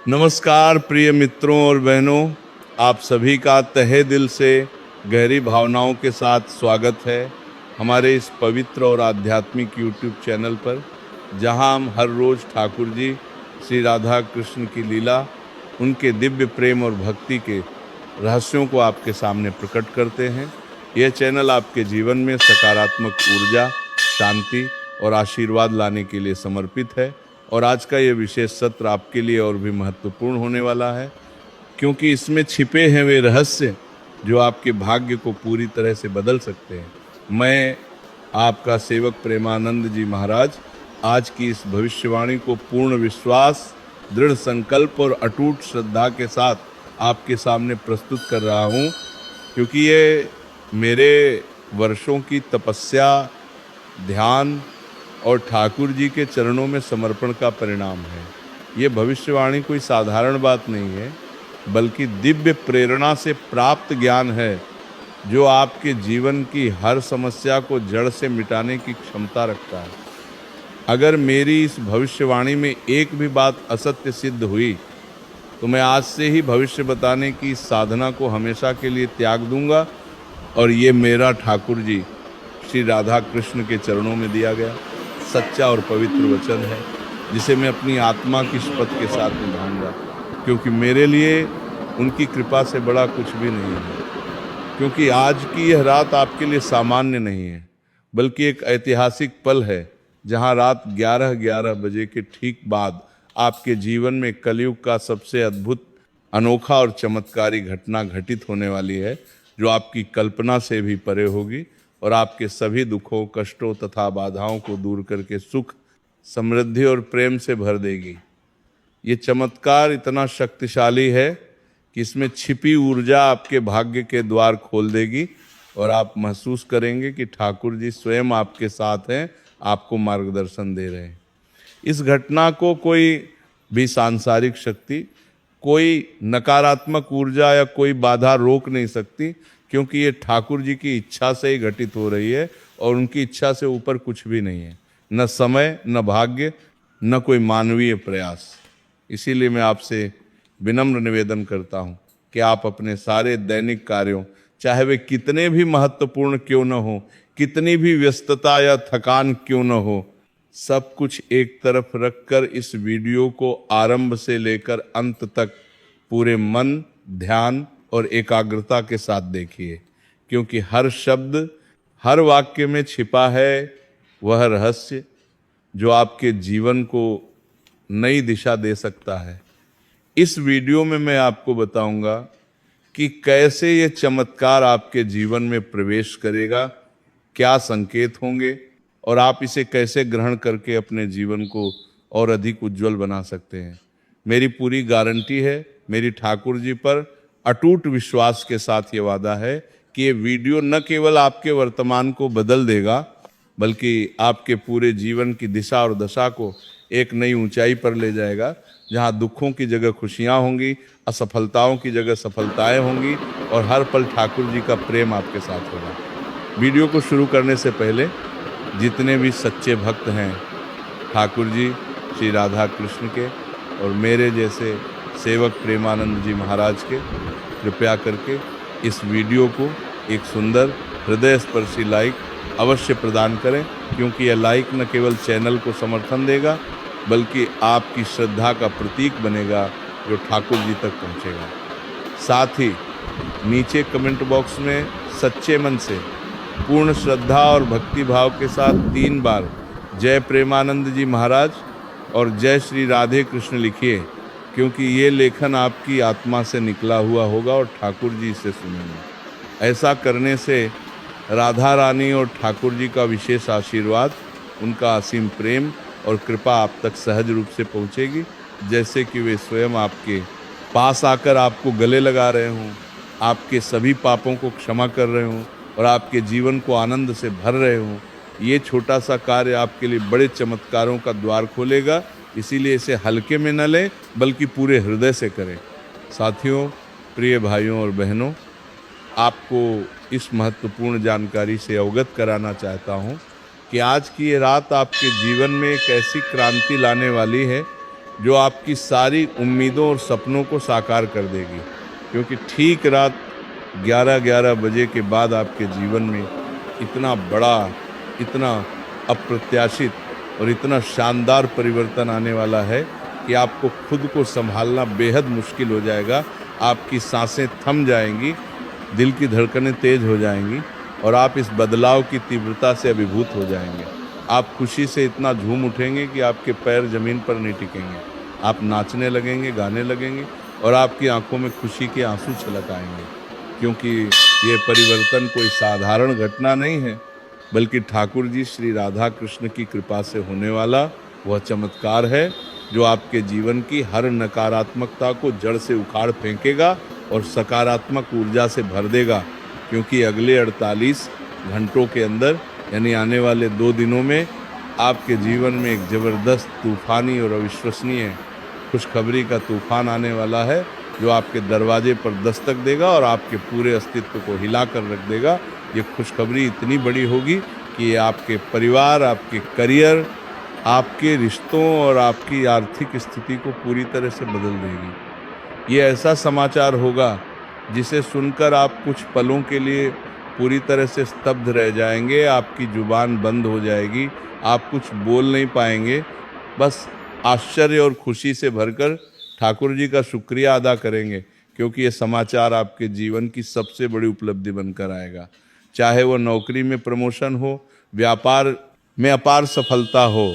नमस्कार प्रिय मित्रों और बहनों, आप सभी का तहे दिल से गहरी भावनाओं के साथ स्वागत है हमारे इस पवित्र और आध्यात्मिक YouTube चैनल पर, जहां हम हर रोज़ ठाकुर जी श्री राधा कृष्ण की लीला, उनके दिव्य प्रेम और भक्ति के रहस्यों को आपके सामने प्रकट करते हैं। यह चैनल आपके जीवन में सकारात्मक ऊर्जा, शांति और आशीर्वाद लाने के लिए समर्पित है। और आज का ये विशेष सत्र आपके लिए और भी महत्वपूर्ण होने वाला है, क्योंकि इसमें छिपे हैं वे रहस्य जो आपके भाग्य को पूरी तरह से बदल सकते हैं। मैं आपका सेवक प्रेमानंद जी महाराज आज की इस भविष्यवाणी को पूर्ण विश्वास, दृढ़ संकल्प और अटूट श्रद्धा के साथ आपके सामने प्रस्तुत कर रहा हूँ, क्योंकि ये मेरे वर्षों की तपस्या, ध्यान और ठाकुर जी के चरणों में समर्पण का परिणाम है। ये भविष्यवाणी कोई साधारण बात नहीं है, बल्कि दिव्य प्रेरणा से प्राप्त ज्ञान है, जो आपके जीवन की हर समस्या को जड़ से मिटाने की क्षमता रखता है। अगर मेरी इस भविष्यवाणी में एक भी बात असत्य सिद्ध हुई, तो मैं आज से ही भविष्य बताने की साधना को हमेशा के लिए त्याग दूंगा। और ये मेरा ठाकुर जी श्री राधा कृष्ण के चरणों में दिया गया सच्चा और पवित्र वचन है, जिसे मैं अपनी आत्मा की शपथ के साथ निभाऊंगा, क्योंकि मेरे लिए उनकी कृपा से बड़ा कुछ भी नहीं है। क्योंकि आज की यह रात आपके लिए सामान्य नहीं है, बल्कि एक ऐतिहासिक पल है, जहां रात 11:11 बजे के ठीक बाद आपके जीवन में कलयुग का सबसे अद्भुत, अनोखा और चमत्कारी घटना घटित होने वाली है, जो आपकी कल्पना से भी परे होगी और आपके सभी दुखों, कष्टों तथा बाधाओं को दूर करके सुख, समृद्धि और प्रेम से भर देगी। ये चमत्कार इतना शक्तिशाली है कि इसमें छिपी ऊर्जा आपके भाग्य के द्वार खोल देगी और आप महसूस करेंगे कि ठाकुर जी स्वयं आपके साथ हैं, आपको मार्गदर्शन दे रहे हैं। इस घटना को कोई भी सांसारिक शक्ति, कोई नकारात्मक ऊर्जा या कोई बाधा रोक नहीं सकती, क्योंकि ये ठाकुर जी की इच्छा से ही घटित हो रही है और उनकी इच्छा से ऊपर कुछ भी नहीं है, न समय, न भाग्य, न कोई मानवीय प्रयास। इसीलिए मैं आपसे विनम्र निवेदन करता हूँ कि आप अपने सारे दैनिक कार्यों, चाहे वे कितने भी महत्वपूर्ण क्यों न हो, कितनी भी व्यस्तता या थकान क्यों न हो, सब कुछ एक तरफ रखकर इस वीडियो को आरंभ से लेकर अंत तक पूरे मन, ध्यान और एकाग्रता के साथ देखिए, क्योंकि हर शब्द, हर वाक्य में छिपा है वह रहस्य जो आपके जीवन को नई दिशा दे सकता है। इस वीडियो में मैं आपको बताऊंगा कि कैसे ये चमत्कार आपके जीवन में प्रवेश करेगा, क्या संकेत होंगे और आप इसे कैसे ग्रहण करके अपने जीवन को और अधिक उज्जवल बना सकते हैं। मेरी पूरी गारंटी है, मेरी ठाकुर जी पर अटूट विश्वास के साथ ये वादा है कि ये वीडियो न केवल आपके वर्तमान को बदल देगा, बल्कि आपके पूरे जीवन की दिशा और दशा को एक नई ऊंचाई पर ले जाएगा, जहां दुखों की जगह खुशियां होंगी, असफलताओं की जगह सफलताएं होंगी और हर पल ठाकुर जी का प्रेम आपके साथ होगा। वीडियो को शुरू करने से पहले जितने भी सच्चे भक्त हैं ठाकुर जी श्री राधा कृष्ण के और मेरे जैसे सेवक प्रेमानंद जी महाराज के, कृपया करके इस वीडियो को एक सुंदर हृदय स्पर्शी लाइक अवश्य प्रदान करें, क्योंकि यह लाइक न केवल चैनल को समर्थन देगा, बल्कि आपकी श्रद्धा का प्रतीक बनेगा जो ठाकुर जी तक पहुंचेगा। साथ ही नीचे कमेंट बॉक्स में सच्चे मन से, पूर्ण श्रद्धा और भक्ति भाव के साथ 3 बार जय प्रेमानंद जी महाराज और जय श्री राधे कृष्ण लिखिए, क्योंकि ये लेखन आपकी आत्मा से निकला हुआ होगा और ठाकुर जी इसे सुनेंगे। ऐसा करने से राधा रानी और ठाकुर जी का विशेष आशीर्वाद, उनका असीम प्रेम और कृपा आप तक सहज रूप से पहुँचेगी, जैसे कि वे स्वयं आपके पास आकर आपको गले लगा रहे हों, आपके सभी पापों को क्षमा कर रहे हों और आपके जीवन को आनंद से भर रहे हों। ये छोटा सा कार्य आपके लिए बड़े चमत्कारों का द्वार खोलेगा, इसीलिए इसे हल्के में न लें, बल्कि पूरे हृदय से करें। साथियों, प्रिय भाइयों और बहनों, आपको इस महत्वपूर्ण जानकारी से अवगत कराना चाहता हूँ कि आज की ये रात आपके जीवन में एक ऐसी क्रांति लाने वाली है जो आपकी सारी उम्मीदों और सपनों को साकार कर देगी। क्योंकि ठीक रात 11-11 बजे के बाद आपके जीवन में इतना बड़ा, इतना अप्रत्याशित और इतना शानदार परिवर्तन आने वाला है कि आपको खुद को संभालना बेहद मुश्किल हो जाएगा। आपकी सांसें थम जाएंगी, दिल की धड़कनें तेज हो जाएंगी और आप इस बदलाव की तीव्रता से अभिभूत हो जाएंगे। आप खुशी से इतना झूम उठेंगे कि आपके पैर जमीन पर नहीं टिकेंगे। आप नाचने लगेंगे, गाने लगेंगे और आपकी आंखों में खुशी के आंसू छलक आएंगे। क्योंकि ये परिवर्तन कोई साधारण घटना नहीं है, बल्कि ठाकुर जी श्री राधा कृष्ण की कृपा से होने वाला वह चमत्कार है जो आपके जीवन की हर नकारात्मकता को जड़ से उखाड़ फेंकेगा और सकारात्मक ऊर्जा से भर देगा। क्योंकि अगले 48 घंटों के अंदर यानी आने वाले 2 दिनों में आपके जीवन में एक ज़बरदस्त तूफ़ानी और अविश्वसनीय खुशखबरी का तूफ़ान आने वाला है जो आपके दरवाजे पर दस्तक देगा और आपके पूरे अस्तित्व को हिला कर रख देगा। ये खुशखबरी इतनी बड़ी होगी कि ये आपके परिवार, आपके करियर, आपके रिश्तों और आपकी आर्थिक स्थिति को पूरी तरह से बदल देगी। ये ऐसा समाचार होगा जिसे सुनकर आप कुछ पलों के लिए पूरी तरह से स्तब्ध रह जाएंगे। आपकी जुबान बंद हो जाएगी, आप कुछ बोल नहीं पाएंगे, बस आश्चर्य और खुशी से भरकर ठाकुर जी का शुक्रिया अदा करेंगे। क्योंकि ये समाचार आपके जीवन की सबसे बड़ी उपलब्धि बनकर आएगा। चाहे वो नौकरी में प्रमोशन हो, व्यापार में अपार सफलता हो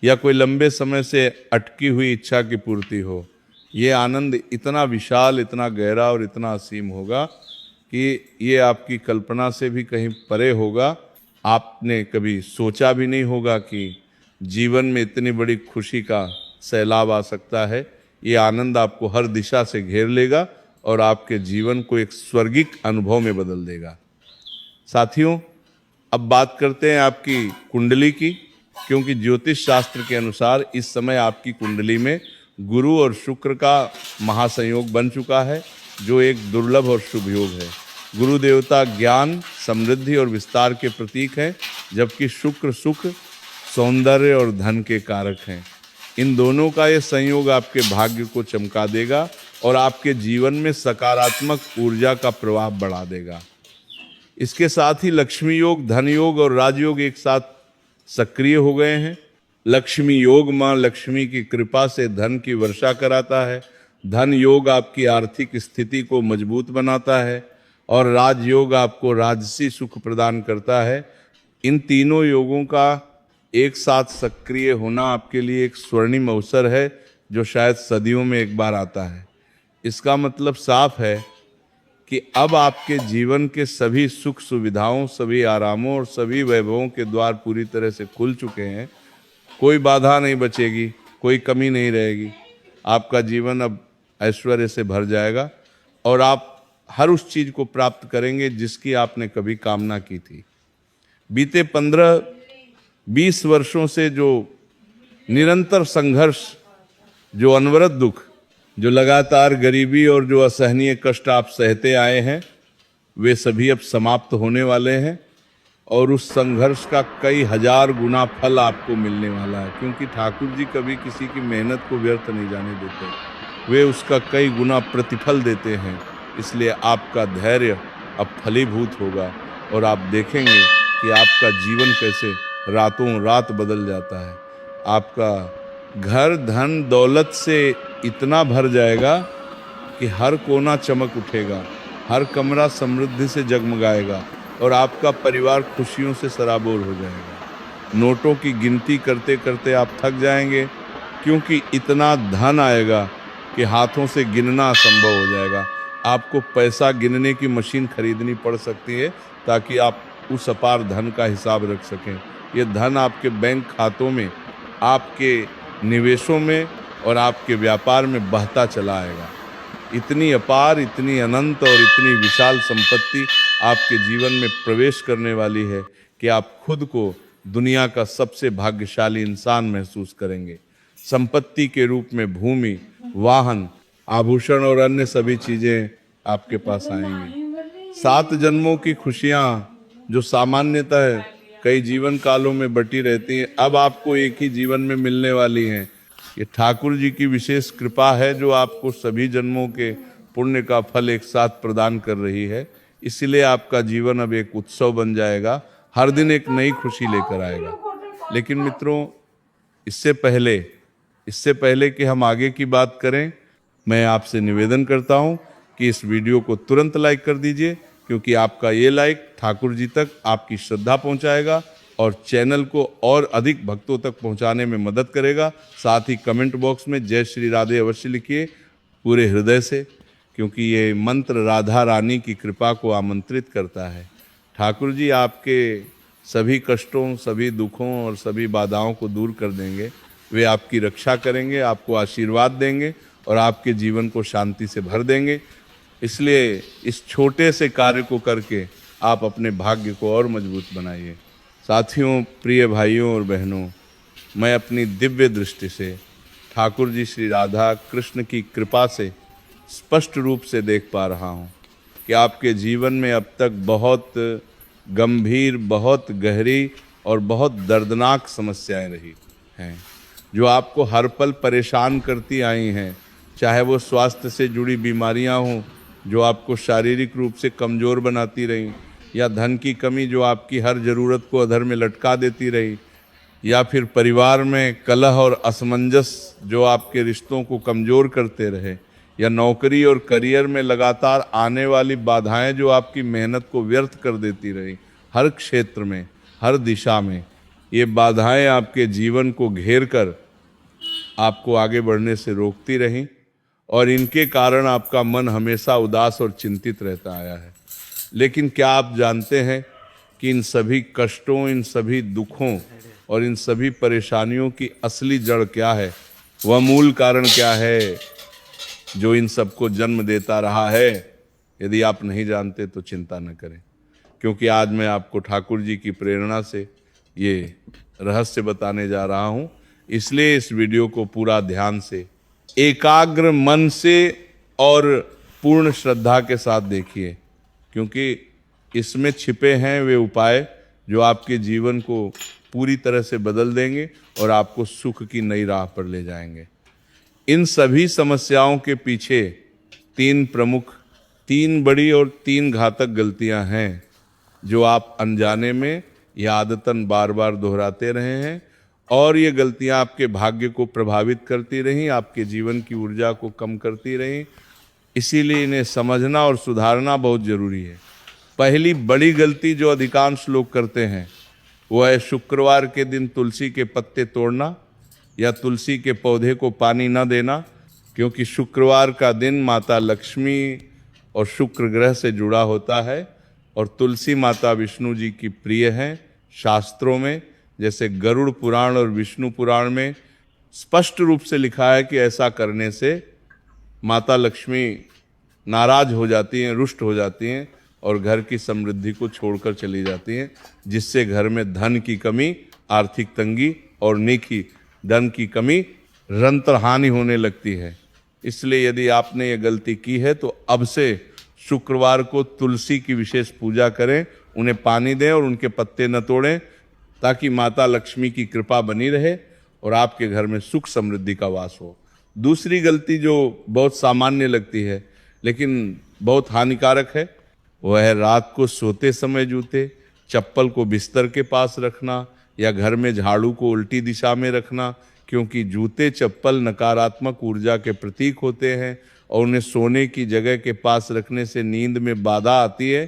या कोई लंबे समय से अटकी हुई इच्छा की पूर्ति हो, ये आनंद इतना विशाल, इतना गहरा और इतना असीम होगा कि ये आपकी कल्पना से भी कहीं परे होगा। आपने कभी सोचा भी नहीं होगा कि जीवन में इतनी बड़ी खुशी का सैलाब आ सकता है। ये आनंद आपको हर दिशा से घेर लेगा और आपके जीवन को एक स्वर्गिक अनुभव में बदल देगा। साथियों, अब बात करते हैं आपकी कुंडली की। क्योंकि ज्योतिष शास्त्र के अनुसार इस समय आपकी कुंडली में गुरु और शुक्र का महासंयोग बन चुका है, जो एक दुर्लभ और शुभ योग है। गुरु देवता ज्ञान, समृद्धि और विस्तार के प्रतीक हैं, जबकि शुक्र सुख, सौंदर्य और धन के कारक हैं। इन दोनों का ये संयोग आपके भाग्य को चमका देगा और आपके जीवन में सकारात्मक ऊर्जा का प्रवाह बढ़ा देगा। इसके साथ ही लक्ष्मी योग, धन योग और राजयोग एक साथ सक्रिय हो गए हैं। लक्ष्मी योग माँ लक्ष्मी की कृपा से धन की वर्षा कराता है। धन योग आपकी आर्थिक स्थिति को मजबूत बनाता है और राजयोग आपको राजसी सुख प्रदान करता है। इन तीनों योगों का एक साथ सक्रिय होना आपके लिए एक स्वर्णिम अवसर है जो शायद सदियों में एक बार आता है। इसका मतलब साफ है कि अब आपके जीवन के सभी सुख सुविधाओं, सभी आरामों और सभी वैभवों के द्वार पूरी तरह से खुल चुके हैं। कोई बाधा नहीं बचेगी, कोई कमी नहीं रहेगी। आपका जीवन अब ऐश्वर्य से भर जाएगा और आप हर उस चीज़ को प्राप्त करेंगे जिसकी आपने कभी कामना की थी। बीते 15-20 वर्षों से जो निरंतर संघर्ष, जो अनवरत दुख, जो लगातार गरीबी और जो असहनीय कष्ट आप सहते आए हैं, वे सभी अब समाप्त होने वाले हैं और उस संघर्ष का कई हजार गुना फल आपको मिलने वाला है। क्योंकि ठाकुर जी कभी किसी की मेहनत को व्यर्थ नहीं जाने देते, वे उसका कई गुना प्रतिफल देते हैं। इसलिए आपका धैर्य अब फलीभूत होगा और आप देखेंगे कि आपका जीवन कैसे रातों रात बदल जाता है। आपका घर धन दौलत से इतना भर जाएगा कि हर कोना चमक उठेगा, हर कमरा समृद्धि से जगमगाएगा और आपका परिवार खुशियों से सराबोर हो जाएगा। नोटों की गिनती करते करते आप थक जाएंगे, क्योंकि इतना धन आएगा कि हाथों से गिनना असंभव हो जाएगा। आपको पैसा गिनने की मशीन खरीदनी पड़ सकती है ताकि आप उस अपार धन का हिसाब रख सकें। ये धन आपके बैंक खातों में, आपके निवेशों में और आपके व्यापार में बहता चला आएगा। इतनी अपार, इतनी अनंत और इतनी विशाल संपत्ति आपके जीवन में प्रवेश करने वाली है कि आप खुद को दुनिया का सबसे भाग्यशाली इंसान महसूस करेंगे। संपत्ति के रूप में भूमि, वाहन, आभूषण और अन्य सभी चीज़ें आपके पास आएंगी। 7 जन्मों की खुशियाँ जो सामान्यतः कई जीवन कालों में बटी रहती हैं, अब आपको एक ही जीवन में मिलने वाली हैं। ये ठाकुर जी की विशेष कृपा है जो आपको सभी जन्मों के पुण्य का फल एक साथ प्रदान कर रही है। इसलिए आपका जीवन अब एक उत्सव बन जाएगा, हर दिन एक नई खुशी लेकर आएगा। लेकिन मित्रों, इससे पहले कि हम आगे की बात करें, मैं आपसे निवेदन करता हूं कि इस वीडियो को तुरंत लाइक कर दीजिए, क्योंकि आपका ये लाइक ठाकुर जी तक आपकी श्रद्धा पहुंचाएगा और चैनल को और अधिक भक्तों तक पहुंचाने में मदद करेगा। साथ ही कमेंट बॉक्स में जय श्री राधे अवश्य लिखिए पूरे हृदय से, क्योंकि ये मंत्र राधा रानी की कृपा को आमंत्रित करता है। ठाकुर जी आपके सभी कष्टों, सभी दुखों और सभी बाधाओं को दूर कर देंगे। वे आपकी रक्षा करेंगे, आपको आशीर्वाद देंगे और आपके जीवन को शांति से भर देंगे। इसलिए इस छोटे से कार्य को करके आप अपने भाग्य को और मजबूत बनाइए। साथियों, प्रिय भाइयों और बहनों, मैं अपनी दिव्य दृष्टि से ठाकुर जी श्री राधा कृष्ण की कृपा से स्पष्ट रूप से देख पा रहा हूँ कि आपके जीवन में अब तक बहुत गंभीर, बहुत गहरी और बहुत दर्दनाक समस्याएं रही हैं, जो आपको हर पल परेशान करती आई हैं। चाहे वो स्वास्थ्य से जुड़ी बीमारियां हों जो आपको शारीरिक रूप से कमज़ोर बनाती रहीं, या धन की कमी जो आपकी हर ज़रूरत को अधर में लटका देती रही, या फिर परिवार में कलह और असमंजस जो आपके रिश्तों को कमज़ोर करते रहे, या नौकरी और करियर में लगातार आने वाली बाधाएं जो आपकी मेहनत को व्यर्थ कर देती रही। हर क्षेत्र में, हर दिशा में ये बाधाएं आपके जीवन को घेर कर आपको आगे बढ़ने से रोकती रहीं और इनके कारण आपका मन हमेशा उदास और चिंतित रहता आया है। लेकिन क्या आप जानते हैं कि इन सभी कष्टों, इन सभी दुखों और इन सभी परेशानियों की असली जड़ क्या है? वह मूल कारण क्या है जो इन सबको जन्म देता रहा है? यदि आप नहीं जानते तो चिंता न करें, क्योंकि आज मैं आपको ठाकुर जी की प्रेरणा से ये रहस्य बताने जा रहा हूँ। इसलिए इस वीडियो को पूरा ध्यान से, एकाग्र मन से और पूर्ण श्रद्धा के साथ देखिए, क्योंकि इसमें छिपे हैं वे उपाय जो आपके जीवन को पूरी तरह से बदल देंगे और आपको सुख की नई राह पर ले जाएंगे। इन सभी समस्याओं के पीछे तीन बड़ी और 3 घातक गलतियां हैं जो आप अनजाने में या आदतन बार बार दोहराते रहे हैं, और ये गलतियां आपके भाग्य को प्रभावित करती रहीं, आपके जीवन की ऊर्जा को कम करती रहीं। इसीलिए इन्हें समझना और सुधारना बहुत जरूरी है। पहली बड़ी गलती जो अधिकांश लोग करते हैं वो है शुक्रवार के दिन तुलसी के पत्ते तोड़ना या तुलसी के पौधे को पानी न देना, क्योंकि शुक्रवार का दिन माता लक्ष्मी और शुक्र ग्रह से जुड़ा होता है और तुलसी माता विष्णु जी की प्रिय हैं। शास्त्रों में जैसे गरुड़ पुराण और विष्णु पुराण में स्पष्ट रूप से लिखा है कि ऐसा करने से माता लक्ष्मी नाराज हो जाती हैं, रुष्ट हो जाती हैं और घर की समृद्धि को छोड़कर चली जाती हैं, जिससे घर में धन की कमी, आर्थिक तंगी और नेकी धन की कमी, निरंतर हानि होने लगती है। इसलिए यदि आपने ये गलती की है तो अब से शुक्रवार को तुलसी की विशेष पूजा करें, उन्हें पानी दें और उनके पत्ते न तोड़ें, ताकि माता लक्ष्मी की कृपा बनी रहे और आपके घर में सुख समृद्धि का वास हो। दूसरी गलती जो बहुत सामान्य लगती है लेकिन बहुत हानिकारक है, वह है रात को सोते समय जूते, चप्पल को बिस्तर के पास रखना या घर में झाड़ू को उल्टी दिशा में रखना, क्योंकि जूते चप्पल नकारात्मक ऊर्जा के प्रतीक होते हैं और उन्हें सोने की जगह के पास रखने से नींद में बाधा आती है,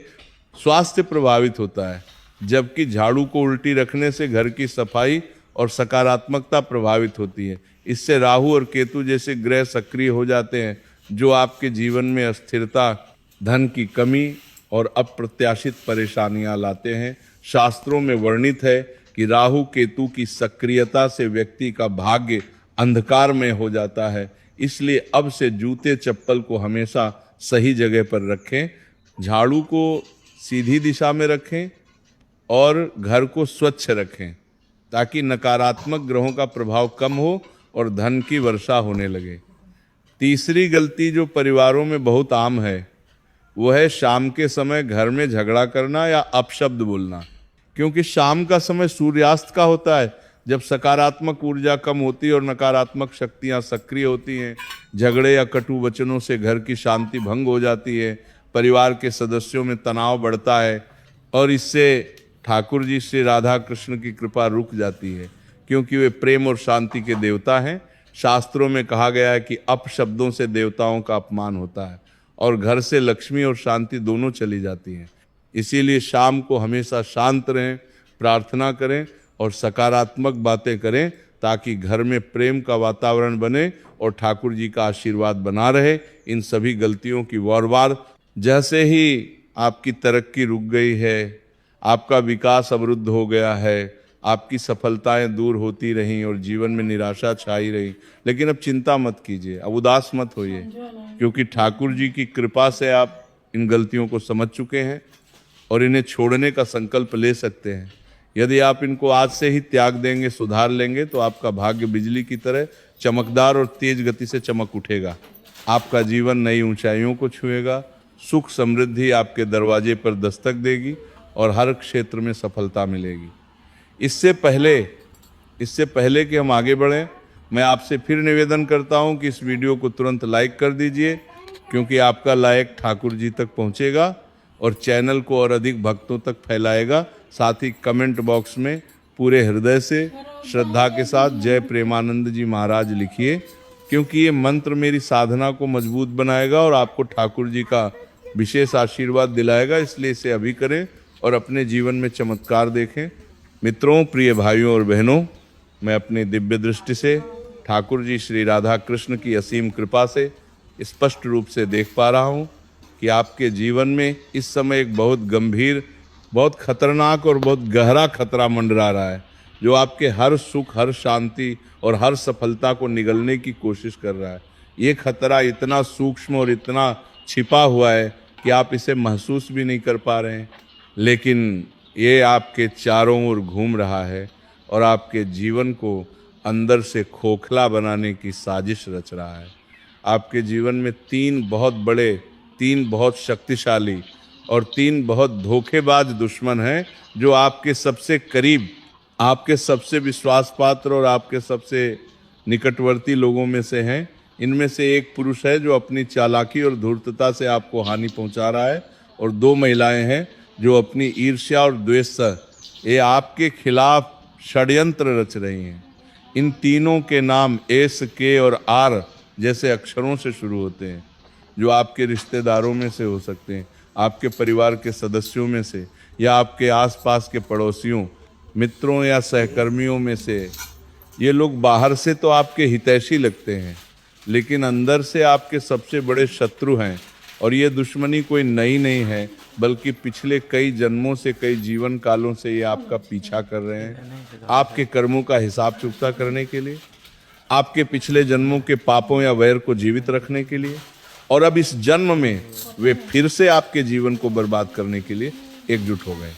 स्वास्थ्य प्रभावित होता है, जबकि झाड़ू को उल्टी रखने से घर की सफाई और सकारात्मकता प्रभावित होती है। इससे राहु और केतु जैसे ग्रह सक्रिय हो जाते हैं जो आपके जीवन में अस्थिरता, धन की कमी और अप्रत्याशित परेशानियां लाते हैं। शास्त्रों में वर्णित है कि राहु केतु की सक्रियता से व्यक्ति का भाग्य अंधकार में हो जाता है। इसलिए अब से जूते चप्पल को हमेशा सही जगह पर रखें, झाड़ू को सीधी दिशा में रखें और घर को स्वच्छ रखें, ताकि नकारात्मक ग्रहों का प्रभाव कम हो और धन की वर्षा होने लगे। तीसरी गलती जो परिवारों में बहुत आम है वो है शाम के समय घर में झगड़ा करना या अपशब्द बोलना, क्योंकि शाम का समय सूर्यास्त का होता है, जब सकारात्मक ऊर्जा कम होती है और नकारात्मक शक्तियां सक्रिय होती हैं, झगड़े या कटु वचनों से घर की शांति भंग हो जाती है, परिवार के सदस्यों में तनाव बढ़ता है और इससे ठाकुर जी श्री राधा कृष्ण की कृपा रुक जाती है, क्योंकि वे प्रेम और शांति के देवता हैं। शास्त्रों में कहा गया है कि अपशब्दों से देवताओं का अपमान होता है और घर से लक्ष्मी और शांति दोनों चली जाती हैं। इसीलिए शाम को हमेशा शांत रहें, प्रार्थना करें और सकारात्मक बातें करें, ताकि घर में प्रेम का वातावरण बने और ठाकुर जी का आशीर्वाद बना रहे। इन सभी गलतियों की वार जैसे ही आपकी तरक्की रुक गई है, आपका विकास अवरुद्ध हो गया है, आपकी सफलताएं दूर होती रहीं और जीवन में निराशा छाई रही, लेकिन अब चिंता मत कीजिए, अब उदास मत होइए, क्योंकि ठाकुर जी की कृपा से आप इन गलतियों को समझ चुके हैं और इन्हें छोड़ने का संकल्प ले सकते हैं। यदि आप इनको आज से ही त्याग देंगे, सुधार लेंगे, तो आपका भाग्य बिजली की तरह चमकदार और तेज गति से चमक उठेगा। आपका जीवन नई ऊंचाइयों को छुएगा, सुख समृद्धि आपके दरवाजे पर दस्तक देगी और हर क्षेत्र में सफलता मिलेगी। इससे पहले कि हम आगे बढ़ें, मैं आपसे फिर निवेदन करता हूं कि इस वीडियो को तुरंत लाइक कर दीजिए, क्योंकि आपका लाइक ठाकुर जी तक पहुंचेगा और चैनल को और अधिक भक्तों तक फैलाएगा। साथ ही कमेंट बॉक्स में पूरे हृदय से श्रद्धा के साथ जय प्रेमानंद जी महाराज लिखिए, क्योंकि ये मंत्र मेरी साधना को मजबूत बनाएगा और आपको ठाकुर जी का विशेष आशीर्वाद दिलाएगा। इसलिए इसे अभी करें और अपने जीवन में चमत्कार देखें। मित्रों, प्रिय भाइयों और बहनों, मैं अपनी दिव्य दृष्टि से ठाकुर जी श्री राधा कृष्ण की असीम कृपा से स्पष्ट रूप से देख पा रहा हूँ कि आपके जीवन में इस समय एक बहुत गंभीर, बहुत खतरनाक और बहुत गहरा खतरा मंडरा रहा है, जो आपके हर सुख, हर शांति और हर सफलता को निगलने की कोशिश कर रहा है। ये खतरा इतना सूक्ष्म और इतना छिपा हुआ है कि आप इसे महसूस भी नहीं कर पा रहे हैं, लेकिन ये आपके चारों ओर घूम रहा है और आपके जीवन को अंदर से खोखला बनाने की साजिश रच रहा है। आपके जीवन में तीन बहुत शक्तिशाली और तीन बहुत धोखेबाज दुश्मन हैं, जो आपके सबसे करीब, आपके सबसे विश्वास पात्र और आपके सबसे निकटवर्ती लोगों में से हैं। इनमें से एक पुरुष है जो अपनी चालाकी और धूर्तता से आपको हानि पहुंचा रहा है, और दो महिलाएं हैं जो अपनी ईर्ष्या और द्वेष से ये आपके खिलाफ षड्यंत्र रच रही हैं। इन तीनों के नाम एस, के और आर जैसे अक्षरों से शुरू होते हैं, जो आपके रिश्तेदारों में से हो सकते हैं, आपके परिवार के सदस्यों में से, या आपके आसपास के पड़ोसियों, मित्रों या सहकर्मियों में से। ये लोग बाहर से तो आपके हितैषी लगते हैं, लेकिन अंदर से आपके सबसे बड़े शत्रु हैं। और ये दुश्मनी कोई नई नहीं है, बल्कि पिछले कई जन्मों से, कई जीवन कालों से ये आपका पीछा कर रहे हैं, आपके कर्मों का हिसाब चुकता करने के लिए, आपके पिछले जन्मों के पापों या वैर को जीवित रखने के लिए, और अब इस जन्म में वे फिर से आपके जीवन को बर्बाद करने के लिए एकजुट हो गए।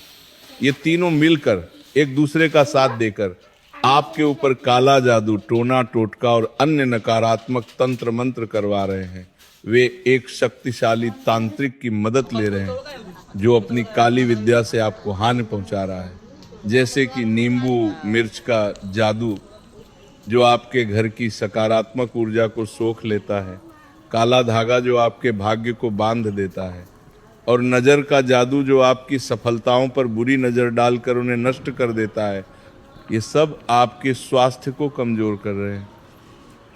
ये तीनों मिलकर एक दूसरे का साथ देकर आपके ऊपर काला जादू, टोना टोटका और अन्य नकारात्मक तंत्र मंत्र करवा रहे हैं। वे एक शक्तिशाली तांत्रिक की मदद ले रहे हैं, जो अपनी काली विद्या से आपको हानि पहुंचा रहा है, जैसे कि नींबू मिर्च का जादू, जो आपके घर की सकारात्मक ऊर्जा को सोख लेता है, काला धागा जो आपके भाग्य को बांध देता है, और नज़र का जादू जो आपकी सफलताओं पर बुरी नज़र डालकर उन्हें नष्ट कर देता है। ये सब आपके स्वास्थ्य को कमज़ोर कर रहे हैं,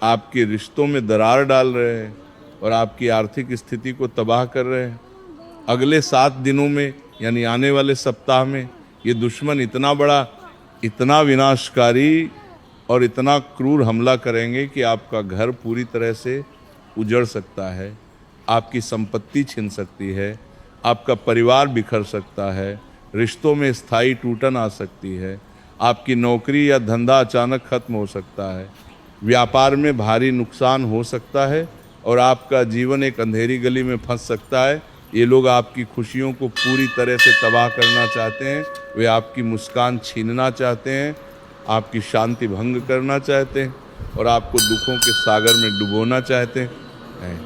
आपके रिश्तों में दरार डाल रहे हैं और आपकी आर्थिक स्थिति को तबाह कर रहे हैं। अगले 7 दिनों में, यानी आने वाले सप्ताह में, ये दुश्मन इतना बड़ा, इतना विनाशकारी और इतना क्रूर हमला करेंगे कि आपका घर पूरी तरह से उजड़ सकता है, आपकी संपत्ति छिन सकती है, आपका परिवार बिखर सकता है, रिश्तों में स्थायी टूटन आ सकती है, आपकी नौकरी या धंधा अचानक खत्म हो सकता है, व्यापार में भारी नुकसान हो सकता है और आपका जीवन एक अंधेरी गली में फंस सकता है। ये लोग आपकी खुशियों को पूरी तरह से तबाह करना चाहते हैं, वे आपकी मुस्कान छीनना चाहते हैं, आपकी शांति भंग करना चाहते हैं और आपको दुखों के सागर में डुबोना चाहते हैं,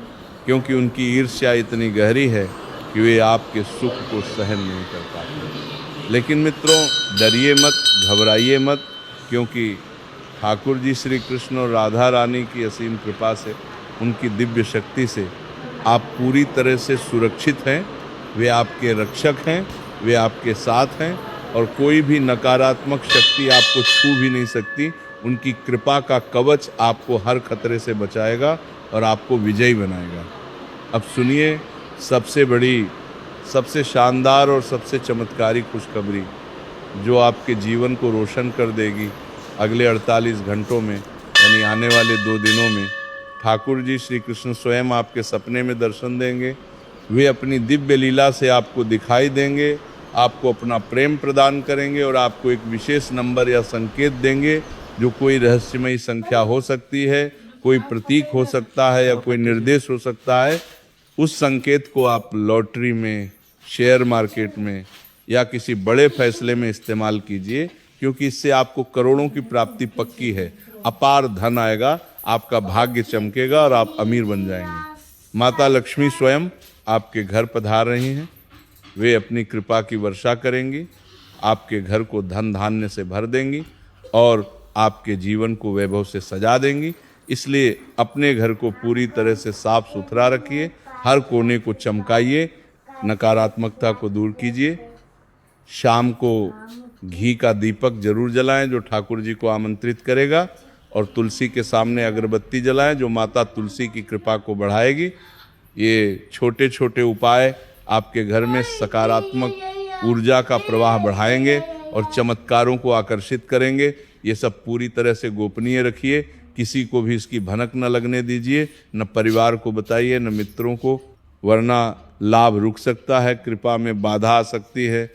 क्योंकि उनकी ईर्ष्या इतनी गहरी है कि वे आपके सुख को सहन नहीं कर पाते। लेकिन मित्रों, डरिए मत, घबराइए मत, क्योंकि ठाकुर जी श्री कृष्ण और राधा रानी की असीम कृपा से, उनकी दिव्य शक्ति से आप पूरी तरह से सुरक्षित हैं। वे आपके रक्षक हैं, वे आपके साथ हैं और कोई भी नकारात्मक शक्ति आपको छू भी नहीं सकती। उनकी कृपा का कवच आपको हर खतरे से बचाएगा और आपको विजयी बनाएगा। अब सुनिए सबसे बड़ी, सबसे शानदार और सबसे चमत्कारी खुशखबरी जो आपके जीवन को रोशन कर देगी अगले 48 घंटों में, यानी आने वाले 2 दिनों में। ठाकुर जी श्री कृष्ण स्वयं आपके सपने में दर्शन देंगे। वे अपनी दिव्य लीला से आपको दिखाई देंगे, आपको अपना प्रेम प्रदान करेंगे और आपको एक विशेष नंबर या संकेत देंगे, जो कोई रहस्यमयी संख्या हो सकती है, कोई प्रतीक हो सकता है या कोई निर्देश हो सकता है। उस संकेत को आप लॉटरी में, शेयर मार्केट में या किसी बड़े फैसले में इस्तेमाल कीजिए, क्योंकि इससे आपको करोड़ों की प्राप्ति पक्की है। अपार धन आएगा, आपका भाग्य चमकेगा और आप अमीर बन जाएंगे। माता लक्ष्मी स्वयं आपके घर पधार रही हैं। वे अपनी कृपा की वर्षा करेंगी, आपके घर को धन धान्य से भर देंगी और आपके जीवन को वैभव से सजा देंगी। इसलिए अपने घर को पूरी तरह से साफ सुथरा रखिए, हर कोने को चमकाइए, नकारात्मकता को दूर कीजिए। शाम को घी का दीपक जरूर जलाएं जो ठाकुर जी को आमंत्रित करेगा, और तुलसी के सामने अगरबत्ती जलाएं जो माता तुलसी की कृपा को बढ़ाएगी। ये छोटे छोटे उपाय आपके घर में सकारात्मक ऊर्जा का प्रवाह बढ़ाएंगे और चमत्कारों को आकर्षित करेंगे। ये सब पूरी तरह से गोपनीय रखिए, किसी को भी इसकी भनक न लगने दीजिए, न परिवार को बताइए, न मित्रों को, वरना लाभ रुक सकता है, कृपा में बाधा आ सकती है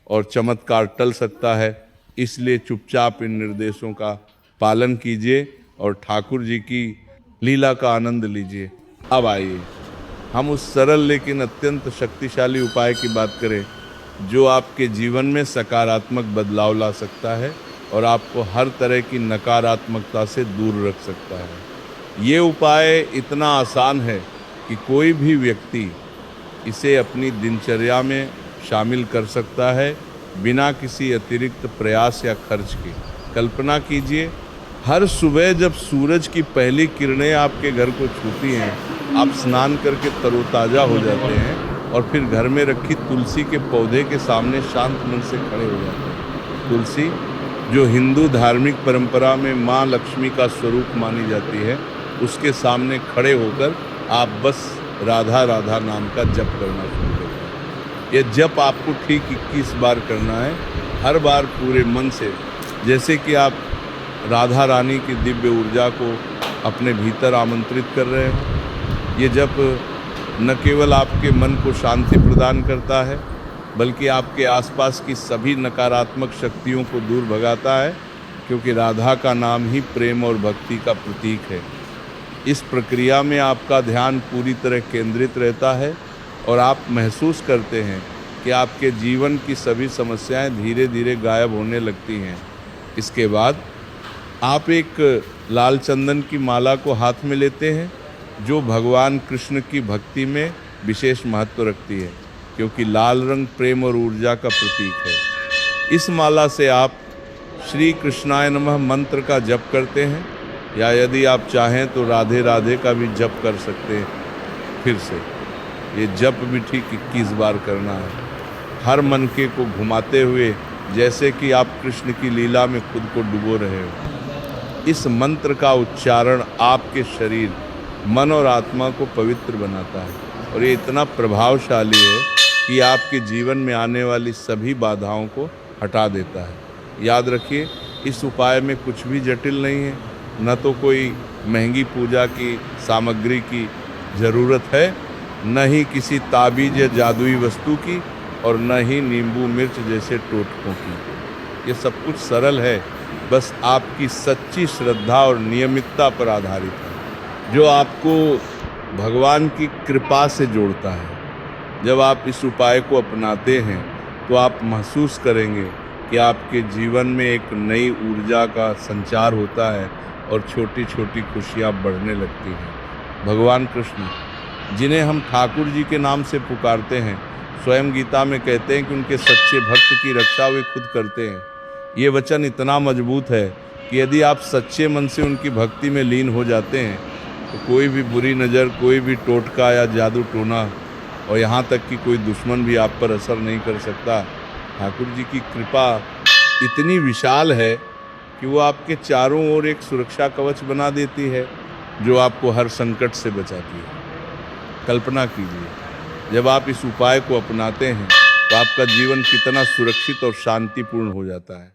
और चमत्कार टल सकता है। इसलिए चुपचाप इन निर्देशों का पालन कीजिए और ठाकुर जी की लीला का आनंद लीजिए। अब आइए हम उस सरल लेकिन अत्यंत शक्तिशाली उपाय की बात करें जो आपके जीवन में सकारात्मक बदलाव ला सकता है और आपको हर तरह की नकारात्मकता से दूर रख सकता है। ये उपाय इतना आसान है कि कोई भी व्यक्ति इसे अपनी दिनचर्या में शामिल कर सकता है बिना किसी अतिरिक्त प्रयास या खर्च के। कल्पना कीजिए, हर सुबह जब सूरज की पहली किरणें आपके घर को छूती हैं, आप स्नान करके तरोताज़ा हो जाते हैं और फिर घर में रखी तुलसी के पौधे के सामने शांत मन से खड़े हो जाते हैं। तुलसी जो हिंदू धार्मिक परंपरा में माँ लक्ष्मी का स्वरूप मानी जाती है, उसके सामने खड़े होकर आप बस राधा राधा नाम का जप करना शुरू करते हैं। ये जप आपको ठीक 21 बार करना है, हर बार पूरे मन से, जैसे कि आप राधा रानी की दिव्य ऊर्जा को अपने भीतर आमंत्रित कर रहे हैं। ये जप न केवल आपके मन को शांति प्रदान करता है, बल्कि आपके आसपास की सभी नकारात्मक शक्तियों को दूर भगाता है, क्योंकि राधा का नाम ही प्रेम और भक्ति का प्रतीक है। इस प्रक्रिया में आपका ध्यान पूरी तरह केंद्रित रहता है और आप महसूस करते हैं कि आपके जीवन की सभी समस्याएं धीरे धीरे गायब होने लगती हैं। इसके बाद आप एक लाल चंदन की माला को हाथ में लेते हैं जो भगवान कृष्ण की भक्ति में विशेष महत्व रखती है, क्योंकि लाल रंग प्रेम और ऊर्जा का प्रतीक है। इस माला से आप श्री कृष्णाय नमः मंत्र का जप करते हैं, या यदि आप चाहें तो राधे राधे का भी जप कर सकते हैं। फिर से ये जप भी ठीक 21 बार करना है, हर मनके को घुमाते हुए, जैसे कि आप कृष्ण की लीला में खुद को डुबो रहे हो। इस मंत्र का उच्चारण आपके शरीर, मन और आत्मा को पवित्र बनाता है और ये इतना प्रभावशाली है कि आपके जीवन में आने वाली सभी बाधाओं को हटा देता है। याद रखिए, इस उपाय में कुछ भी जटिल नहीं है, न तो कोई महंगी पूजा की सामग्री की ज़रूरत है, न ही किसी ताबीज या जादुई वस्तु की, और न ही नींबू मिर्च जैसे टोटकों की। ये सब कुछ सरल है, बस आपकी सच्ची श्रद्धा और नियमितता पर आधारित है, जो आपको भगवान की कृपा से जोड़ता है। जब आप इस उपाय को अपनाते हैं तो आप महसूस करेंगे कि आपके जीवन में एक नई ऊर्जा का संचार होता है और छोटी छोटी खुशियाँ बढ़ने लगती हैं। भगवान कृष्ण, जिन्हें हम ठाकुर जी के नाम से पुकारते हैं, स्वयं गीता में कहते हैं कि उनके सच्चे भक्त की रक्षा वे खुद करते हैं। ये वचन इतना मजबूत है कि यदि आप सच्चे मन से उनकी भक्ति में लीन हो जाते हैं तो कोई भी बुरी नज़र, कोई भी टोटका या जादू टोना और यहाँ तक कि कोई दुश्मन भी आप पर असर नहीं कर सकता। ठाकुर जी की कृपा इतनी विशाल है कि वो आपके चारों ओर एक सुरक्षा कवच बना देती है जो आपको हर संकट से बचाती है। कल्पना कीजिए, जब आप इस उपाय को अपनाते हैं तो आपका जीवन कितना सुरक्षित और शांतिपूर्ण हो जाता है।